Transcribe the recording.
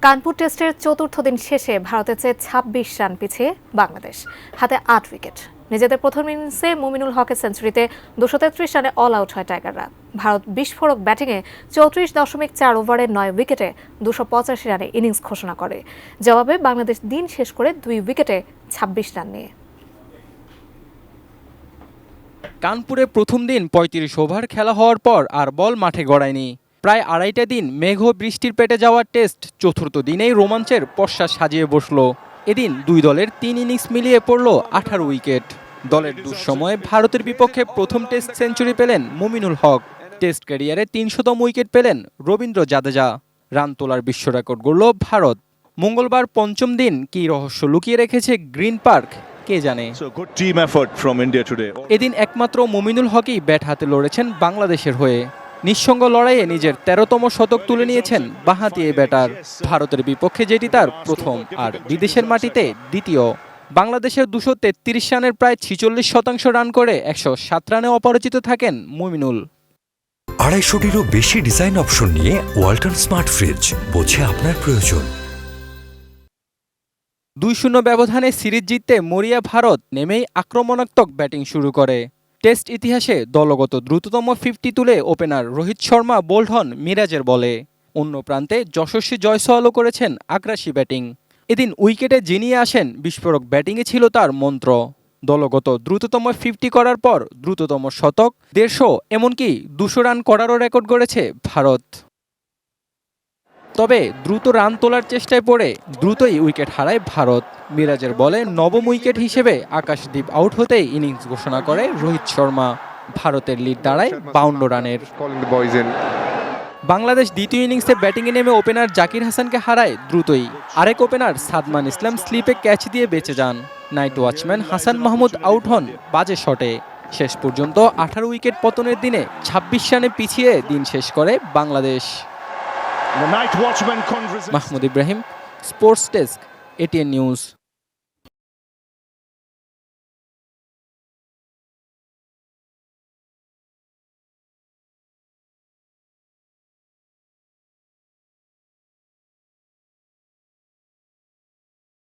কানপুর টেস্টের চতুর্থ দিন শেষে ভারতের চেয়ে ২৬ রান পিছিয়ে বাংলাদেশ, হাতে ৮ উইকেট। নিজেদের প্রথম ইনিংসে মুমিনুল হকের সেঞ্চুরিতে ২৩৩ রানে অল আউট হয় টাইগাররা। ভারত বিস্ফোরক ব্যাটিংয়ে ৩৪.৪ ওভারে ৯ উইকেটে ২৮৫ রানে ইনিংস ঘোষণা করে। জবাবে বাংলাদেশ দিন শেষ করে ২ উইকেটে ২৬ রান নিয়ে। কানপুরে প্রথম দিন ৩৫ ওভার খেলা হওয়ার পর আর বল মাঠে গড়ায়নি। প্রায় আড়াইটা দিন মেঘ ও বৃষ্টির পেটে যাওয়া টেস্ট চতুর্থ দিনেই রোমাঞ্চের পশ্চা সাজিয়ে বসল। এদিন দুই দলের ৩ ইনিংস মিলিয়ে পড়ল ১৮ উইকেট। দলের দুঃসময়ে ভারতের বিপক্ষে প্রথম টেস্ট সেঞ্চুরি পেলেন মুমিনুল হক। টেস্ট ক্যারিয়ারে ৩০০তম উইকেট পেলেন রবীন্দ্র জাদেজা। রান তোলার বিশ্ব রেকর্ড গড়ল ভারত। মঙ্গলবার পঞ্চম দিন কী রহস্য লুকিয়ে রেখেছে গ্রিন পার্ক কে জানে। এদিন একমাত্র মুমিনুল হকই ব্যাট হাতে লড়েছেন বাংলাদেশের হয়ে। নিঃসঙ্গ লড়াইয়ে নিজের ১৩তম শতক তুলে নিয়েছেন বাঁহাতি এই ব্যাটার। ভারতের বিপক্ষে যেটি তার প্রথম, আর বিদেশের মাটিতে দ্বিতীয়। বাংলাদেশের ২৩৩ রানের প্রায় ৪৬% রান করে ১০৭ রানে অপরাজিত থাকেন মুমিনুল। ২৫০টিরও বেশি ডিজাইন অপশন নিয়ে ওয়ালটন স্মার্ট ফ্রিজ, বোঝে আপনার প্রয়োজন। ২-০ ব্যবধানে সিরিজ জিততে মরিয়া ভারত নেমেই আক্রমণাত্মক ব্যাটিং শুরু করে। টেস্ট ইতিহাসে দলগত দ্রুততম 50 তুলে ওপেনার রোহিত শর্মা বোল্ড হন মিরাজের বলে। অন্য প্রান্তে যশস্বী জয়সওয়ালও করেছেন আগ্রাসী ব্যাটিং। এদিন উইকেটে জিনিয়ে আসেন বিস্ফোরক ব্যাটিংয়ে ছিল তার মন্ত্র। দলগত দ্রুততম 50 করার পর দ্রুততম শতক, ১৫০, এমনকি ২০০ রান করারও রেকর্ড গড়েছে ভারত। তবে দ্রুত রান তোলার চেষ্টায় পড়ে দ্রুতই উইকেট হারায় ভারত। মিরাজের বলে নবম উইকেট হিসেবে আকাশদীপ আউট হতেই ইনিংস ঘোষণা করে রোহিত শর্মা। ভারতের লিড দাঁড়ায় ৫২ রানের। বাংলাদেশ দ্বিতীয় ইনিংসে ব্যাটিংয়ে নেমে ওপেনার জাকির হাসানকে হারায় দ্রুতই। আরেক ওপেনার সাদমান ইসলাম স্লিপে ক্যাচ দিয়ে বেঁচে যান। Night watchman Hasan Mahmud out হন বাজে শটে। শেষ পর্যন্ত ১৮ উইকেট পতনের দিনে ২৬ রানে পিছিয়ে দিন শেষ করে Bangladesh. Mahmud Ibrahim, sports desk, ATN news.